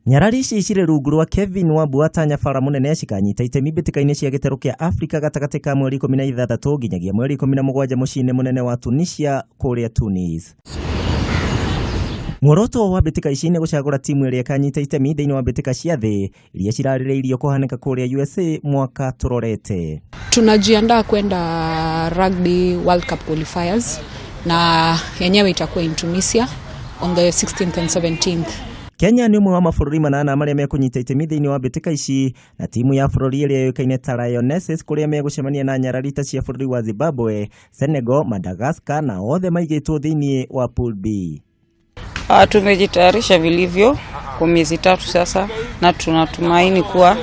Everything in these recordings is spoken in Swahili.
Nyarari ici cirĩ rungu rwa Kevin wa Buata nyabara munene cikanyita itemi mbĩtĩka-inĩ cia gĩtaru kĩa Afrika gatagatĩ ka mweri 16 nginyagia mweri 17 mũciĩ-inĩ mũnene wa Tunisia kũrĩa Tunis. Muoroto wa mbĩtĩka ici nĩ gũcagũra timu ĩrĩa ikanyita itemi thĩinĩ wa mbĩtĩka cia thĩ iria cirarĩrĩirio kũhanĩka kũrĩa USA mwaka turorete. Tunajiandaa kwenda rugby World Cup qualifiers na yenyewe itakuwa in Tunisia on the 16th and 17th. Kenya ni umwe wa mabũrũri manana marĩa mekunyita itemi thĩinĩ wa mbĩtĩka ici, na timu ya bũrũri ĩrĩa yũĩkaine ta Lionesses kũrĩa megũcemania na nyarari ta cia bũrũri wa Zimbabwe, Senegal, Madagascar na othe maigĩtwo thĩinĩ wa pool B. Tumejitayarisha vilivyo kwa miezi 3 sasa na tunatumaini kuwa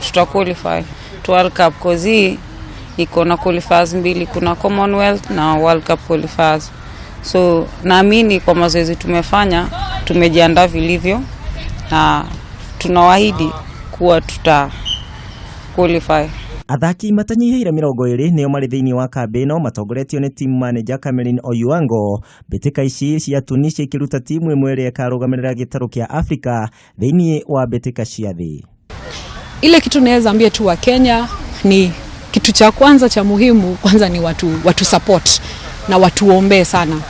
tutaqualify to World Cup kozi iko na qualifiers mbili, kuna Commonwealth na World Cup qualifiers. So naamini kwa mazoezi tumefanya tumejiandaa vilivyo na tunawaahidi kuwa tuta qualify. Athaki matanyihiire 20 nĩo marĩ thĩinĩ wa kambĩ ĩno matongoretio nĩ team manager Kameme Oyuango. Mbĩtĩka ici cia Tunisia ikiruta timu ĩmwe ĩrĩa ĩkarũgamĩrĩra gĩtaru kĩa Afrika thĩinĩ wa mbĩtĩka cia thĩ. Ile kitu naweza ambia tu wa Kenya ni kitu cha kwanza cha muhimu kwanza ni watu support na watuombe sana.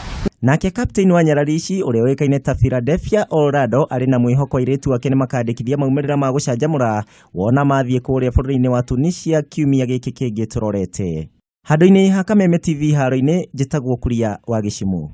Nake captain wa nyarari ici ũrĩa wĩkaine ta Philadelphia Orlando arĩ na mwĩhoko airitu wake nĩ makandĩkithia maumĩrĩra ma gũcanjamũra wona mathiĩ kũrĩa bũrũri-inĩ wa Tunisia kiumia gĩkĩ kĩngĩ turorete. Handũ-inĩ ha Kameme TV haro-inĩ njĩtagwo Kuria wa Gĩcimu.